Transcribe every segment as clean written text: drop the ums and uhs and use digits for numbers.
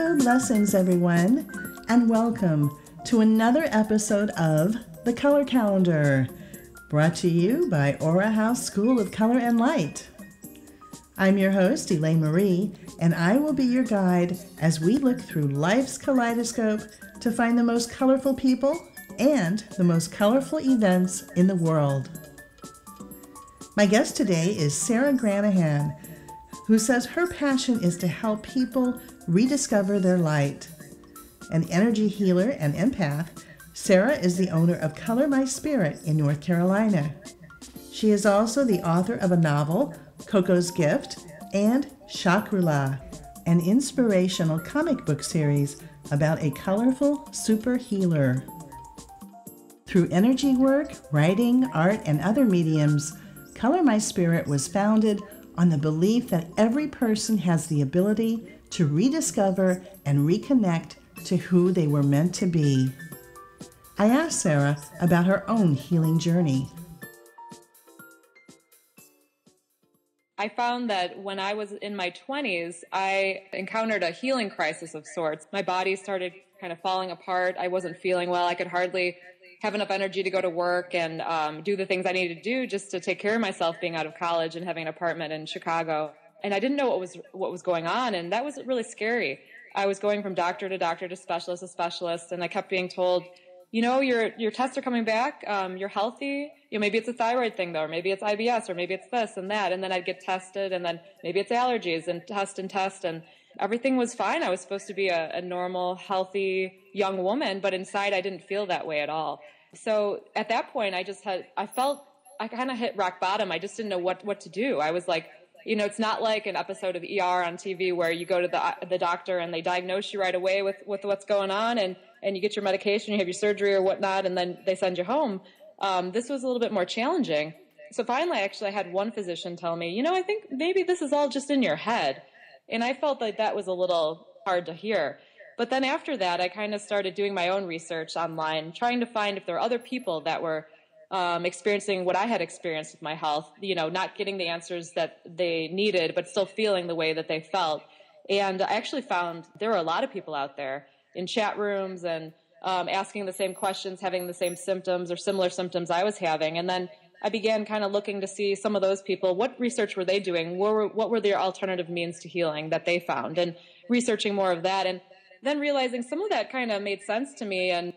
Hello, blessings, everyone, and welcome to another episode of The Color Calendar, brought to you by Aura House School of Color and Light. I'm your host, Eleyne-Mari, and I will be your guide as we look through life's kaleidoscope to find the most colorful people and the most colorful events in the world. My guest today is Sarah Granahan, who says her passion is to help people rediscover their light. An energy healer and empath, Sarah is the owner of Color My Spirit in North Carolina. She is also the author of a novel, Coco's Gift, and Chakrula, an inspirational comic book series about a colorful super healer. Through energy work, writing, art, and other mediums, Color My Spirit was founded on the belief that every person has the ability to rediscover and reconnect to who they were meant to be. I asked Sarah about her own healing journey. I found that when I was in my 20s, I encountered a healing crisis of sorts. My body started kind of falling apart. I wasn't feeling well. I could hardly have enough energy to go to work and do the things I needed to do just to take care of myself being out of college and having an apartment in Chicago. And I didn't know what was going on, and that was really scary. I was going from doctor to specialist to specialist, and I kept being told, your tests are coming back, you're healthy, maybe it's a thyroid thing though, or maybe it's IBS, or maybe it's this and that, and then I'd get tested, and then maybe it's allergies, and test, and everything was fine. I was supposed to be a normal, healthy young woman, but inside I didn't feel that way at all. So at that point, I kind of hit rock bottom. I just didn't know what to do. I was like, it's not like an episode of ER on TV where you go to the doctor and they diagnose you right away with what's going on, and you get your medication, you have your surgery or whatnot, and then they send you home. This was a little bit more challenging. So finally, I had one physician tell me, I think maybe this is all just in your head. And I felt like that was a little hard to hear. But then after that, I kind of started doing my own research online, trying to find if there were other people that were experiencing what I had experienced with my health, not getting the answers that they needed, but still feeling the way that they felt. And I actually found there were a lot of people out there in chat rooms and asking the same questions, having the same symptoms or similar symptoms I was having. And then I began kind of looking to see some of those people, what research were they doing? What were their alternative means to healing that they found? And researching more of that. And then realizing some of that kind of made sense to me, and,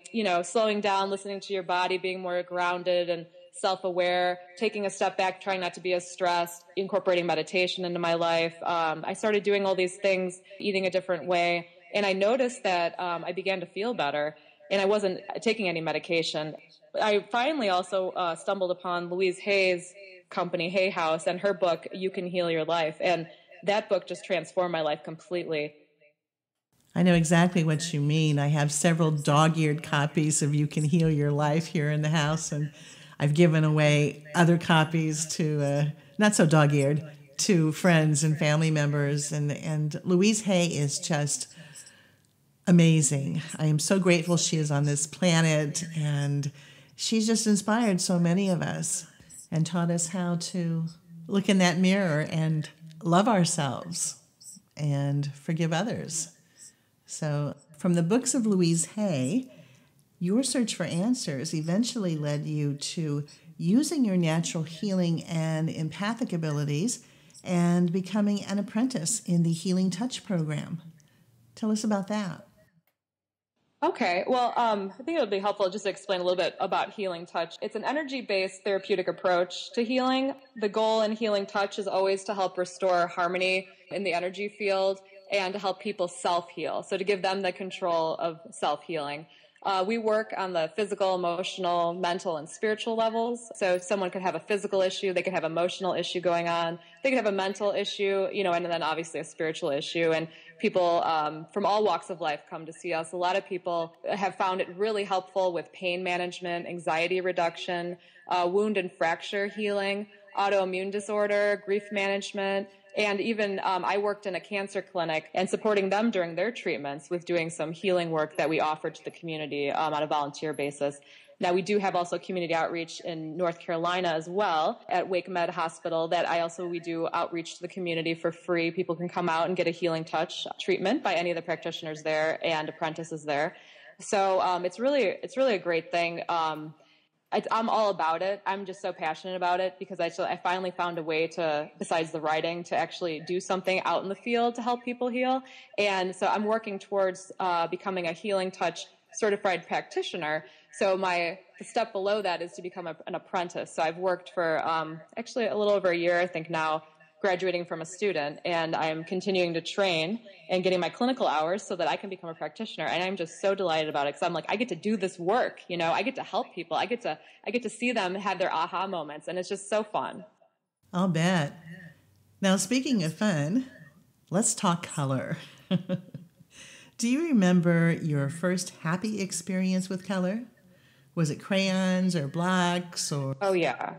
slowing down, listening to your body, being more grounded and self-aware, taking a step back, trying not to be as stressed, incorporating meditation into my life. I started doing all these things, eating a different way, and I noticed that I began to feel better, and I wasn't taking any medication. I finally also stumbled upon Louise Hay's company, Hay House, and her book, You Can Heal Your Life, and that book just transformed my life completely. I know exactly what you mean. I have several dog-eared copies of You Can Heal Your Life here in the house, and I've given away other copies to, not so dog-eared, to friends and family members. And Louise Hay is just amazing. I am so grateful she is on this planet, and she's just inspired so many of us and taught us how to look in that mirror and love ourselves and forgive others. So from the books of Louise Hay, your search for answers eventually led you to using your natural healing and empathic abilities and becoming an apprentice in the Healing Touch program. Tell us about that. Okay, well, I think it would be helpful just to explain a little bit about Healing Touch. It's an energy-based therapeutic approach to healing. The goal in Healing Touch is always to help restore harmony in the energy field and to help people self-heal, so to give them the control of self-healing. We work on the physical, emotional, mental, and spiritual levels. So someone could have a physical issue, they could have an emotional issue going on, they could have a mental issue, and then obviously a spiritual issue. And people from all walks of life come to see us. A lot of people have found it really helpful with pain management, anxiety reduction, wound and fracture healing, autoimmune disorder, grief management. And even I worked in a cancer clinic and supporting them during their treatments with doing some healing work that we offered to the community on a volunteer basis. Now, we do have also community outreach in North Carolina as well at Wake Med Hospital that we do outreach to the community for free. People can come out and get a healing touch treatment by any of the practitioners there and apprentices there. So it's really a great thing. I'm all about it. I'm just so passionate about it because I finally found a way to, besides the writing, to actually do something out in the field to help people heal. And so I'm working towards becoming a healing touch certified practitioner. So the step below that is to become an apprentice. So I've worked for actually a little over a year, I think now, graduating from a student, and I'm continuing to train and getting my clinical hours so that I can become a practitioner. And I'm just so delighted about it because I'm like, I get to do this work, I get to help people. I get to see them have their aha moments, and it's just so fun. I'll bet. Now, speaking of fun, let's talk color. Do you remember your first happy experience with color? Was it crayons or blacks or? Oh, yeah.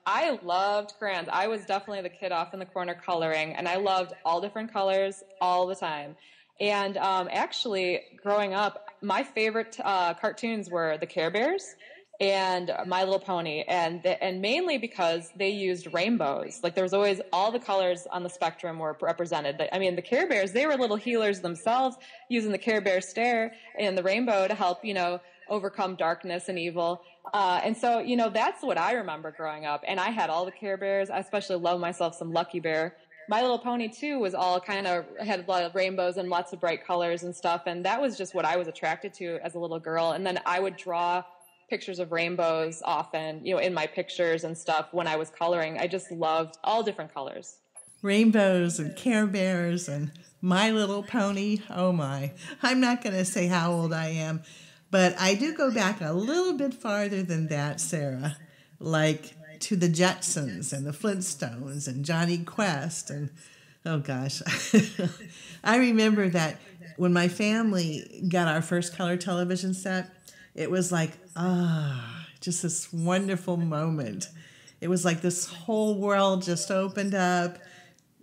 I loved crayons. I was definitely the kid off in the corner coloring, and I loved all different colors all the time. And actually, growing up, my favorite cartoons were the Care Bears and My Little Pony, and mainly because they used rainbows. Like, there was always all the colors on the spectrum were represented. I mean, the Care Bears, they were little healers themselves, using the Care Bear stare and the rainbow to help, overcome darkness and evil. And so, that's what I remember growing up. And I had all the Care Bears. I especially love myself some Lucky Bear. My Little Pony, too, was all had a lot of rainbows and lots of bright colors and stuff. And that was just what I was attracted to as a little girl. And then I would draw pictures of rainbows often, in my pictures and stuff when I was coloring. I just loved all different colors. Rainbows and Care Bears and My Little Pony. Oh, my. I'm not going to say how old I am. But I do go back a little bit farther than that, Sarah, like to the Jetsons and the Flintstones and Johnny Quest. And, oh, gosh. I remember that when my family got our first color television set, it was like, just this wonderful moment. It was like this whole world just opened up,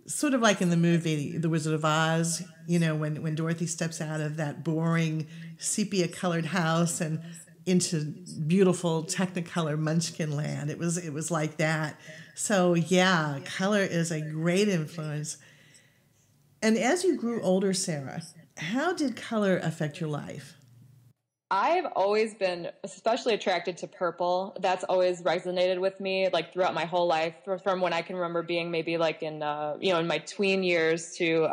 sort of like in the movie The Wizard of Oz, when Dorothy steps out of that boring sepia-colored house and into beautiful Technicolor Munchkin land. It was like that. So, yeah, color is a great influence. And as you grew older, Sarah, how did color affect your life? I've always been especially attracted to purple. That's always resonated with me, like throughout my whole life, from when I can remember being maybe like in my tween years to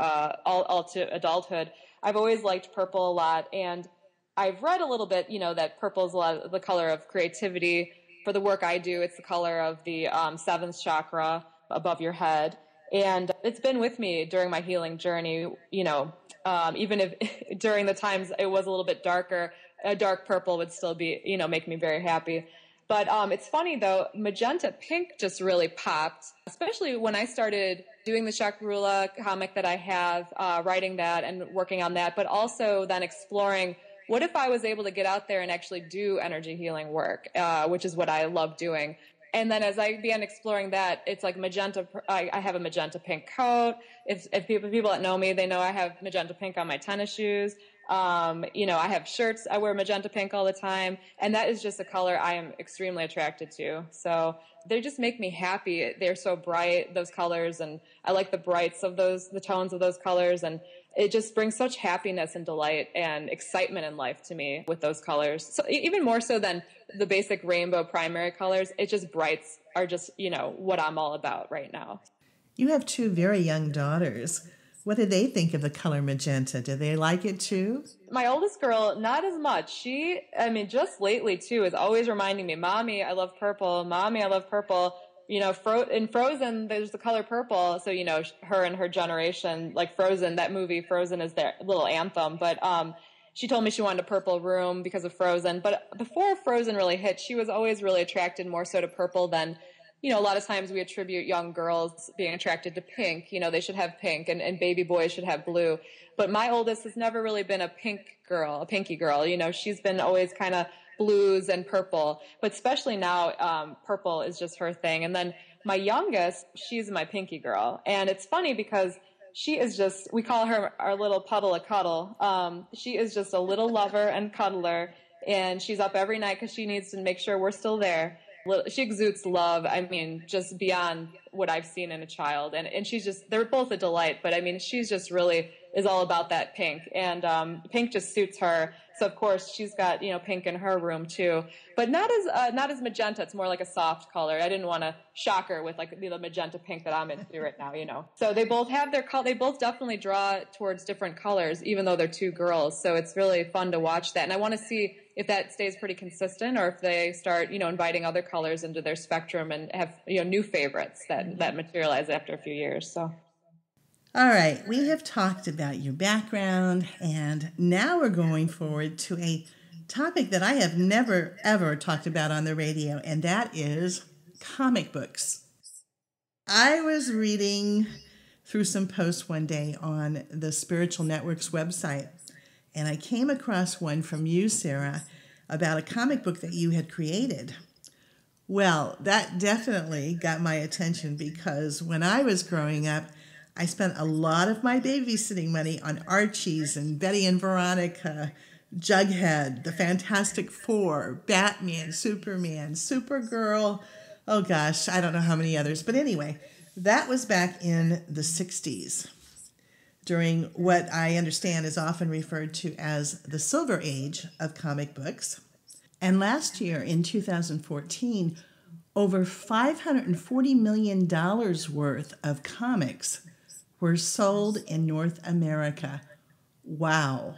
all to adulthood. I've always liked purple a lot, and I've read a little bit, that purple is a lot of the color of creativity. For the work I do, it's the color of the seventh chakra above your head, and it's been with me during my healing journey. Even if during the times it was a little bit darker. A dark purple would still be, make me very happy. But it's funny, though, magenta pink just really popped, especially when I started doing the Chakrula comic that I have, writing that and working on that, but also then exploring what if I was able to get out there and actually do energy healing work, which is what I love doing. And then as I began exploring that, it's like magenta. I have a magenta pink coat. If people that know me, they know I have magenta pink on my tennis shoes. I have shirts. I wear magenta pink all the time. And that is just a color I am extremely attracted to. So they just make me happy. They're so bright, those colors. And I like the brights of the tones of those colors. And it just brings such happiness and delight and excitement in life to me with those colors. So even more so than the basic rainbow primary colors, it just brights are just, what I'm all about right now. You have two very young daughters. What do they think of the color magenta? Do they like it too? My oldest girl, not as much. Just lately too, is always reminding me, Mommy, I love purple. Mommy, I love purple. In Frozen, there's the color purple. So, her and her generation, like Frozen, that movie, Frozen is their little anthem. But she told me she wanted a purple room because of Frozen. But before Frozen really hit, she was always really attracted more so to purple than, a lot of times we attribute young girls being attracted to pink. They should have pink and baby boys should have blue. But my oldest has never really been a pinky girl. She's been always kind of blues and purple. But especially now, purple is just her thing. And then my youngest, she's my pinky girl. And it's funny because she is just, we call her our little puddle of cuddle. She is just a little lover and cuddler. And she's up every night because she needs to make sure we're still there. She exudes love. I mean, just beyond what I've seen in a child. And she's just, they're both a delight, but I mean, she's just really is all about that pink. And pink just suits her. So of course she's got, pink in her room too, but not as magenta. It's more like a soft color. I didn't want to shock her with like the magenta pink that I'm into right now, So they both have their color. They both definitely draw towards different colors, even though they're two girls. So it's really fun to watch that. And I want to see if that stays pretty consistent or if they start, inviting other colors into their spectrum and have, new favorites that materialize after a few years. So. All right, we have talked about your background, and now we're going forward to a topic that I have never, ever talked about on the radio, and that is comic books. I was reading through some posts one day on the Spiritual Network's website, and I came across one from you, Sarah, about a comic book that you had created. Well, that definitely got my attention because when I was growing up, I spent a lot of my babysitting money on Archies and Betty and Veronica, Jughead, the Fantastic Four, Batman, Superman, Supergirl. Oh gosh, I don't know how many others. But anyway, that was back in the 60s, during what I understand is often referred to as the Silver Age of comic books. And last year, in 2014, over $540 million worth of comics were sold in North America. Wow.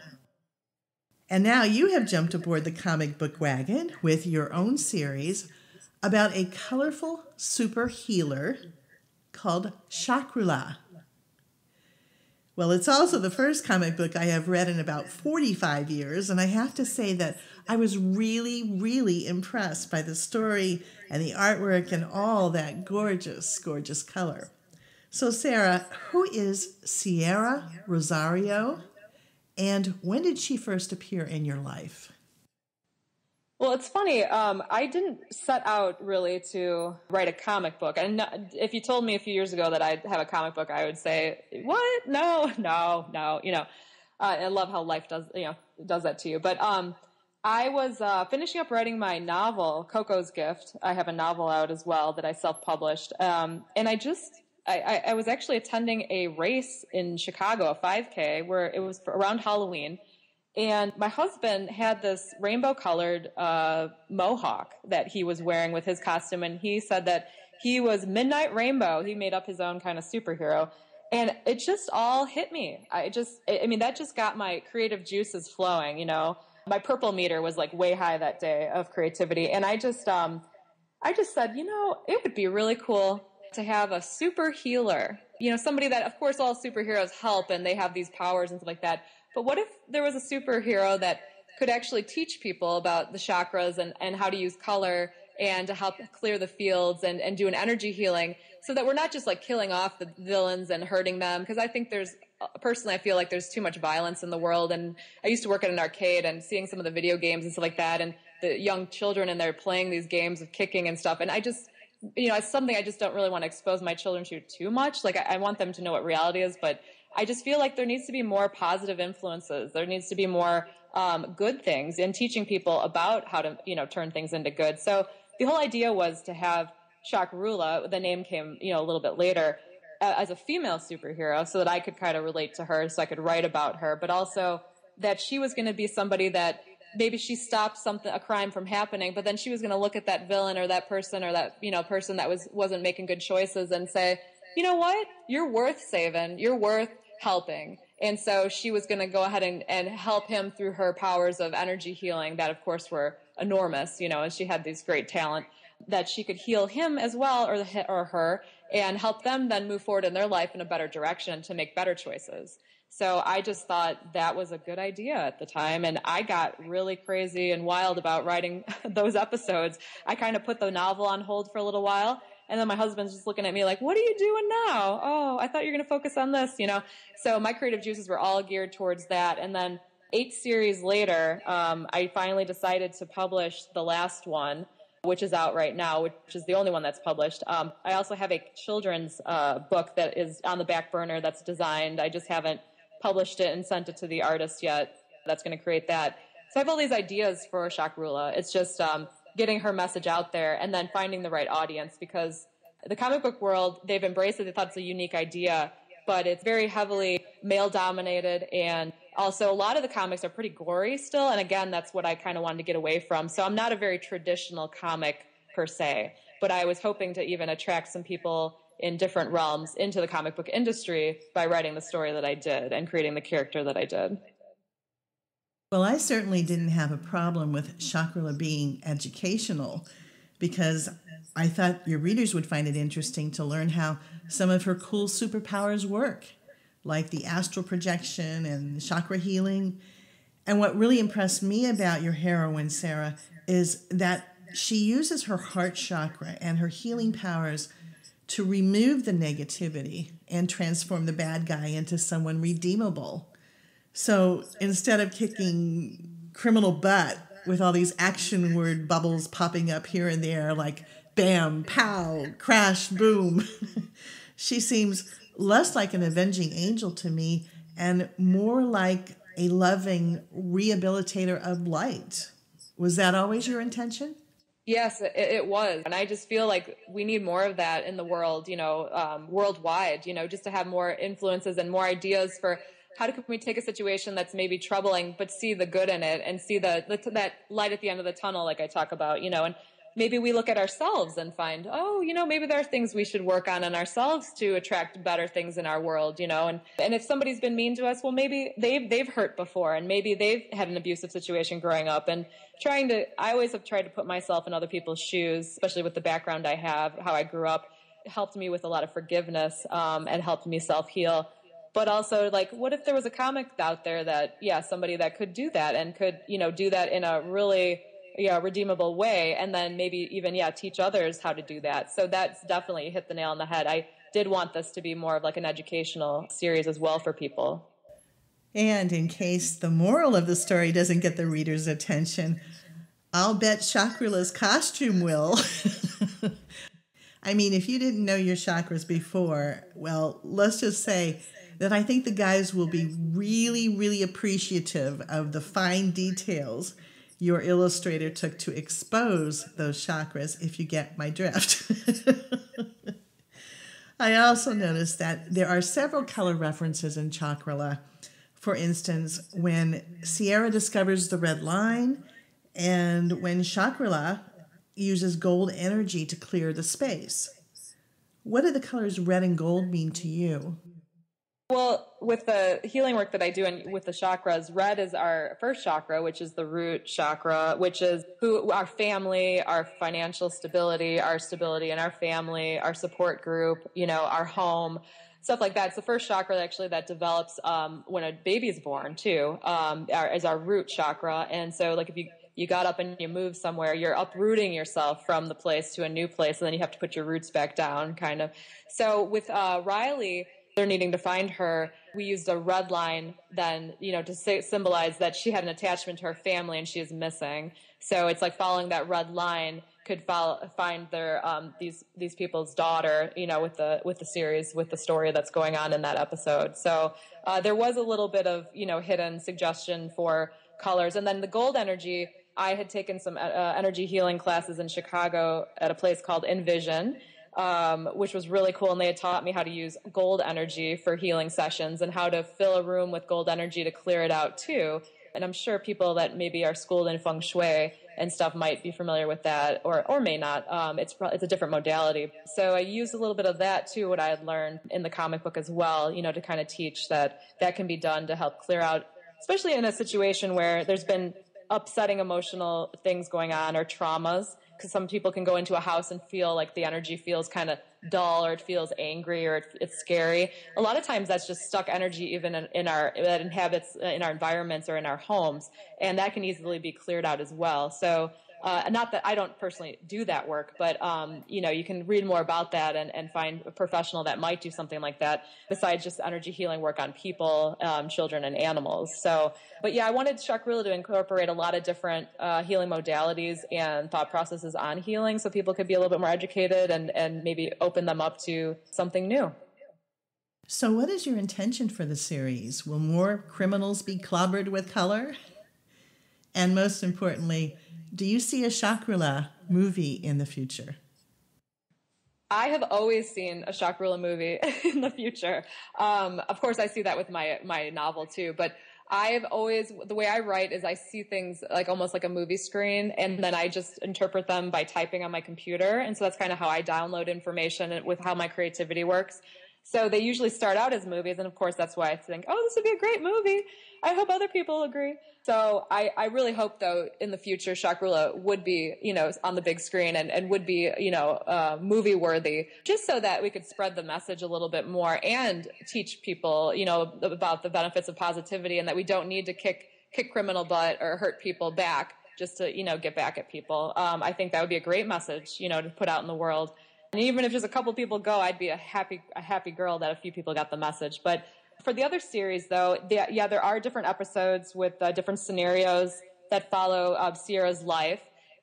And now you have jumped aboard the comic book wagon with your own series about a colorful super healer called Chakrula. Well, it's also the first comic book I have read in about 45 years, and I have to say that I was really, really impressed by the story and the artwork and all that gorgeous, gorgeous color. So, Sarah, who is Sierra Rosario, and when did she first appear in your life? Well, it's funny. I didn't set out really to write a comic book. And if you told me a few years ago that I'd have a comic book, I would say, what? No. I love how life does that to you. But I was finishing up writing my novel, Coco's Gift. I have a novel out as well that I self-published. And I was actually attending a race in Chicago, a 5K, where it was around Halloween. And my husband had this rainbow-colored mohawk that he was wearing with his costume. And he said that he was Midnight Rainbow. He made up his own kind of superhero. And it just all hit me. That just got my creative juices flowing, My purple meter was like way high that day of creativity. And I just said, it would be really cool to have a super healer, somebody that, of course, all superheroes help and they have these powers and stuff like that. But what if there was a superhero that could actually teach people about the chakras and how to use color and to help clear the fields and do an energy healing so that we're not just like killing off the villains and hurting them? Because I think I feel like there's too much violence in the world. And I used to work at an arcade and seeing some of the video games and stuff like that and the young children and they're playing these games of kicking and stuff. And it's something I just don't really want to expose my children to too much. Like I want them to know what reality is, but I just feel like there needs to be more positive influences. There needs to be more good things in teaching people about how to, turn things into good. So the whole idea was to have Chakrula, the name came, a little bit later, as a female superhero so that I could kind of relate to her, so I could write about her, but also that she was going to be somebody that maybe she stopped a crime from happening, but then she was going to look at that villain or that person or that, person that wasn't making good choices and say, you know what? You're worth saving. You're worth helping. And so she was going to go ahead and help him through her powers of energy healing that, of course, were enormous, and she had these great talent that she could heal him as well or her and help them then move forward in their life in a better direction to make better choices. So I just thought that was a good idea at the time. And I got really crazy and wild about writing those episodes. I kind of put the novel on hold for a little while. And then my husband's just looking at me like, what are you doing now? Oh, I thought you were going to focus on this, So my creative juices were all geared towards that. And then 8 series later, I finally decided to publish the last one, which is out right now, which is the only one that's published. I also have a children's book that is on the back burner that's designed. I just haven't published it and sent it to the artist yet that's going to create that. So I have all these ideas for Shakrula. It's just getting her message out there and then finding the right audience, because the comic book world, they've embraced it. They thought it's a unique idea, but it's very heavily male dominated, and also a lot of the comics are pretty gory still. And again, that's what I kind of wanted to get away from. So I'm not a very traditional comic per se, but I was hoping to even attract some people in different realms into the comic book industry by writing the story that I did and creating the character that I did. Well, I certainly didn't have a problem with Shakrula being educational, because I thought your readers would find it interesting to learn how some of her cool superpowers work, like the astral projection and chakra healing. And what really impressed me about your heroine, Sarah, is that she uses her heart chakra and her healing powers to remove the negativity and transform the bad guy into someone redeemable. So instead of kicking criminal butt with all these action word bubbles popping up here and there, like bam, pow, crash, boom, she seems less like an avenging angel to me and more like a loving rehabilitator of light. Was that always your intention? Yes, it was. And I just feel like we need more of that in the world, worldwide, just to have more influences and more ideas for how can we take a situation that's maybe troubling, but see the good in it and see that light at the end of the tunnel, like I talk about, and maybe we look at ourselves and find, maybe there are things we should work on in ourselves to attract better things in our world, and if somebody's been mean to us, well, maybe they've hurt before, and maybe they've had an abusive situation growing up, and I always have tried to put myself in other people's shoes, especially with the background I have, how I grew up. It helped me with a lot of forgiveness, and helped me self-heal. But also, like, what if there was a comic out there that, somebody that could do that and could, do that in a really redeemable way, and then maybe even, teach others how to do that. So that's definitely hit the nail on the head. I did want this to be more of like an educational series as well for people. And in case the moral of the story doesn't get the reader's attention, I'll bet Shakrula's costume will. I mean, if you didn't know your chakras before, well, let's just say that I think the guys will be really, really appreciative of the fine details your illustrator took to expose those chakras, if you get my drift. I also noticed that there are several color references in Shakrula. For instance, when Sierra discovers the red line, and when Shakrula uses gold energy to clear the space. What do the colors red and gold mean to you? Well, with the healing work that I do and with the chakras, red is our first chakra, which is the root chakra, which is our family, our financial stability, our stability in our family, our support group, our home, stuff like that. It's the first chakra actually that develops when a baby is born too, is our root chakra. And so like if you got up and you moved somewhere, you're uprooting yourself from the place to a new place, and then you have to put your roots back down, kind of. So with Riley, they're needing to find her. We used a red line then, to symbolize that she had an attachment to her family and she is missing. So it's like following that red line could find their these people's daughter, with the series, with the story that's going on in that episode. So there was a little bit of hidden suggestion for colors, and then the gold energy. I had taken some energy healing classes in Chicago at a place called Envision, which was really cool. And they had taught me how to use gold energy for healing sessions and how to fill a room with gold energy to clear it out too. And I'm sure people that maybe are schooled in feng shui and stuff might be familiar with that or may not. It's a different modality. So I used a little bit of that too, what I had learned in the comic book as well, to kind of teach that can be done to help clear out, especially in a situation where there's been upsetting emotional things going on or traumas, because some people can go into a house and feel like the energy feels kind of dull, or it feels angry, or it's scary. A lot of times that's just stuck energy even that inhabits in our environments or in our homes, and that can easily be cleared out as well. So not that I don't personally do that work, but you can read more about that and find a professional that might do something like that besides just energy healing work on people, children, and animals. So, but yeah, I wanted Shakrula to incorporate a lot of different healing modalities and thought processes on healing, so people could be a little bit more educated and maybe open them up to something new. So what is your intention for the series? Will more criminals be clobbered with color? And most importantly, do you see a Chakrula movie in the future? I have always seen a Chakrula movie in the future. Of course, I see that with my novel too, but I've always, the way I write is I see things like almost like a movie screen, and then I just interpret them by typing on my computer. And so that's kind of how I download information with how my creativity works. So they usually start out as movies, and of course that's why I think, oh, this would be a great movie. I hope other people agree. So I really hope, though, in the future, Chakrula would be, on the big screen and would be, movie worthy, just so that we could spread the message a little bit more and teach people, about the benefits of positivity, and that we don't need to kick criminal butt or hurt people back just to, get back at people. I think that would be a great message, to put out in the world. And even if just a couple people go, I'd be a happy girl that a few people got the message. But for the other series, though, there are different episodes with different scenarios that follow Sierra's life.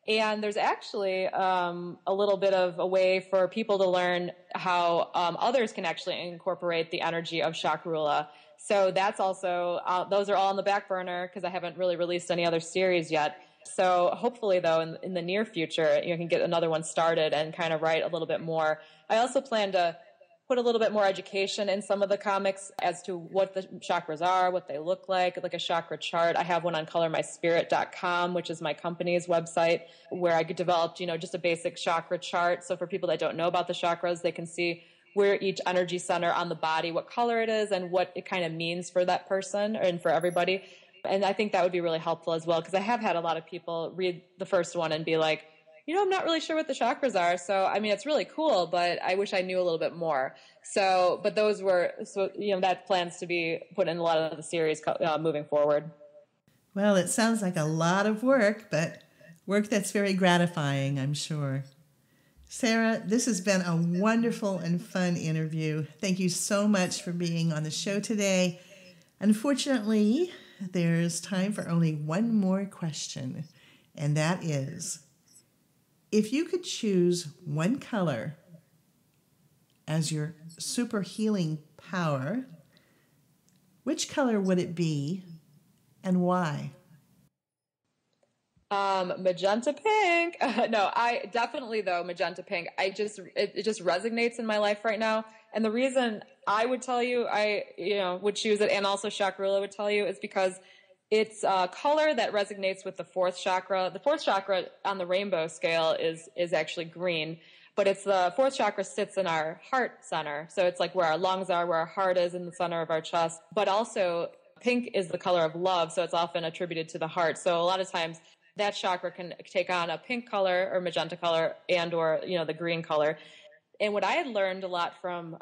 And there's actually a little bit of a way for people to learn how others can actually incorporate the energy of Chakrula. So that's also, those are all on the back burner because I haven't really released any other series yet. So hopefully, though, in the near future, you can get another one started and kind of write a little bit more. I also plan to put a little bit more education in some of the comics as to what the chakras are, what they look like a chakra chart. I have one on colormyspirit.com, which is my company's website, where I developed, just a basic chakra chart. So for people that don't know about the chakras, they can see where each energy center on the body, what color it is, and what it kind of means for that person and for everybody. And I think that would be really helpful as well, because I have had a lot of people read the first one and be like, I'm not really sure what the chakras are. So, it's really cool, but I wish I knew a little bit more. So, but those were, that plans to be put in a lot of the series moving forward. Well, it sounds like a lot of work, but work that's very gratifying, I'm sure. Sarah, this has been a wonderful and fun interview. Thank you so much for being on the show today. Unfortunately, there's time for only one more question, and that is, if you could choose one color as your super healing power, which color would it be and why? Magenta pink. No, I definitely, though, magenta pink. It just resonates in my life right now. And the reason I would tell you would choose it, and also Chakrula would tell you, is because it's a color that resonates with the fourth chakra. The fourth chakra on the rainbow scale is actually green, but it's the fourth chakra sits in our heart center. So it's like where our lungs are, where our heart is in the center of our chest. But also pink is the color of love, so it's often attributed to the heart. So a lot of times that chakra can take on a pink color or magenta color and or the green color. And what I had learned a lot from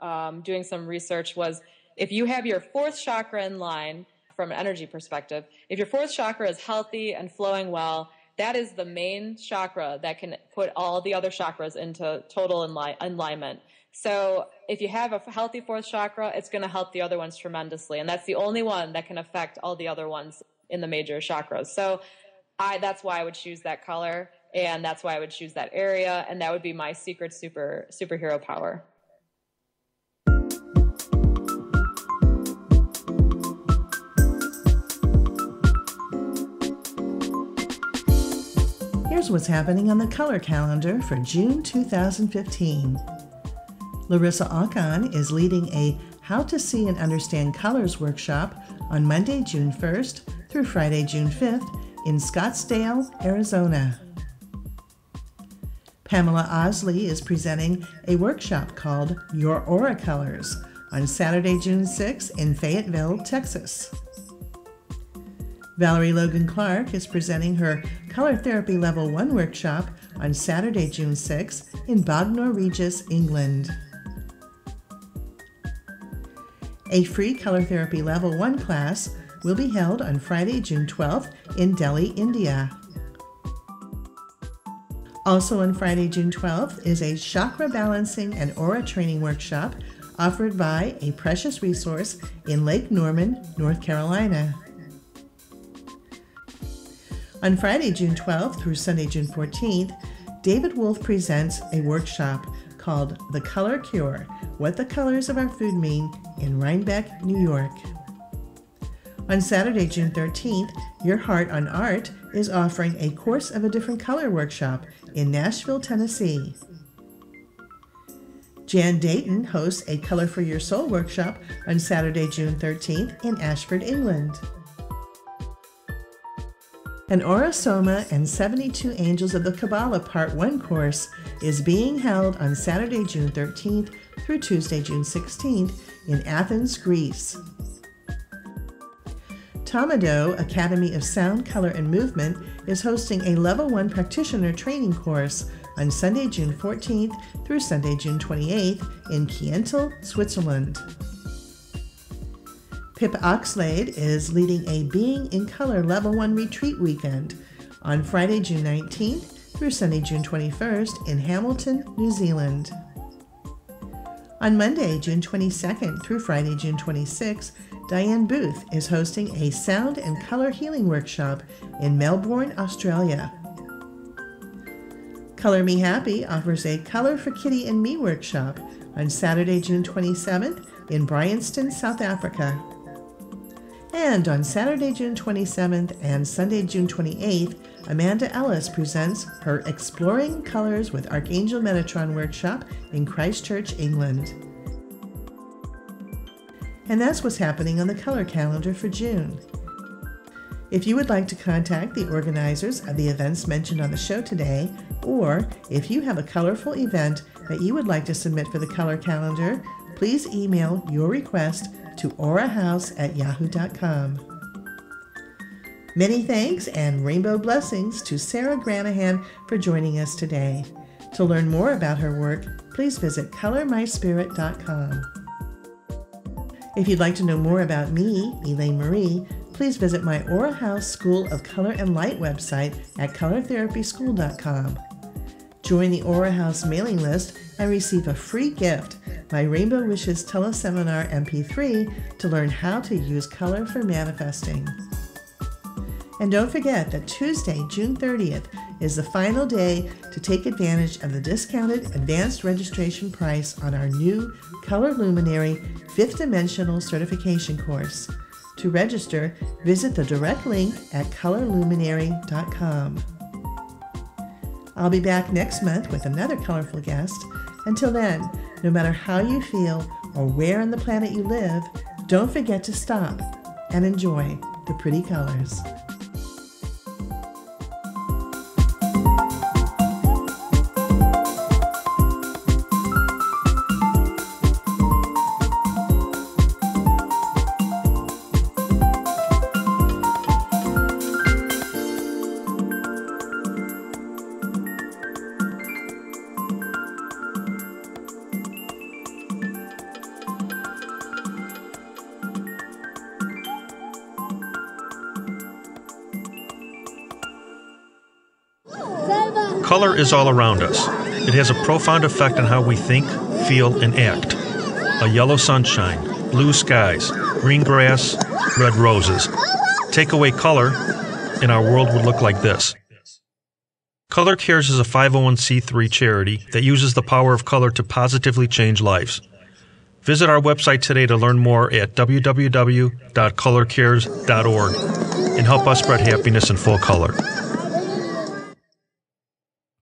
doing some research was, if you have your fourth chakra in line from an energy perspective, if your fourth chakra is healthy and flowing well, that is the main chakra that can put all the other chakras into total alignment. So if you have a healthy fourth chakra, it's going to help the other ones tremendously. And that's the only one that can affect all the other ones in the major chakras. So that's why I would choose that color, and that's why I would choose that area, and that would be my secret superhero power. Here's what's happening on the color calendar for June 2015. Larissa Akan is leading a How to See and Understand Colors workshop on Monday, June 1st through Friday, June 5th in Scottsdale, Arizona. Pamela Osley is presenting a workshop called Your Aura Colors on Saturday, June 6th in Fayetteville, Texas. Valerie Logan Clark is presenting her Color Therapy Level 1 workshop on Saturday, June 6th in Bognor Regis, England. A free Color Therapy Level 1 class will be held on Friday, June 12th in Delhi, India. Also on Friday, June 12th is a chakra balancing and aura training workshop offered by a precious resource in Lake Norman, North Carolina. On Friday, June 12th through Sunday, June 14th, David Wolf presents a workshop called The Color Cure, What the Colors of Our Food Mean in Rhinebeck, New York. On Saturday, June 13th, Your Heart on Art is offering a Course of a Different Color workshop in Nashville, Tennessee. Jan Dayton hosts a Color for Your Soul workshop on Saturday, June 13th in Ashford, England. An Aura Soma and 72 Angels of the Kabbalah Part 1 course is being held on Saturday, June 13th through Tuesday, June 16th in Athens, Greece. Tamado Academy of Sound, Color, and Movement is hosting a Level 1 Practitioner Training course on Sunday, June 14th through Sunday, June 28th in Kiental, Switzerland. Pip Oxlade is leading a Being in Color Level 1 Retreat Weekend on Friday, June 19th through Sunday, June 21st in Hamilton, New Zealand. On Monday, June 22nd through Friday, June 26th, Diane Booth is hosting a Sound and Color Healing Workshop in Melbourne, Australia. Color Me Happy offers a Color for Kitty and Me workshop on Saturday, June 27th in Bryanston, South Africa. And on Saturday, June 27th and Sunday, June 28th, Amanda Ellis presents her Exploring Colors with Archangel Metatron workshop in Christchurch, England. And that's what's happening on the color calendar for June. If you would like to contact the organizers of the events mentioned on the show today, or if you have a colorful event that you would like to submit for the color calendar, please email your request to aurahouse@yahoo.com. Many thanks and rainbow blessings to Sarah Granahan for joining us today. To learn more about her work, please visit colormyspirit.com. If you'd like to know more about me, Eleyne-Mari, please visit my Aura House School of Color and Light website at colortherapyschool.com. Join the Aura House mailing list and receive a free gift, my Rainbow Wishes Teleseminar MP3, to learn how to use color for manifesting. And don't forget that Tuesday, June 30th, is the final day to take advantage of the discounted advanced registration price on our new Color Luminary 5th Dimensional Certification course. To register, visit the direct link at colorluminary.com. I'll be back next month with another colorful guest. Until then, no matter how you feel or where on the planet you live, don't forget to stop and enjoy the pretty colors. Color is all around us. It has a profound effect on how we think, feel, and act. A yellow sunshine, blue skies, green grass, red roses. Take away color, and our world would look like this. Color Cares is a 501c3 charity that uses the power of color to positively change lives. Visit our website today to learn more at www.colorcares.org and help us spread happiness in full color.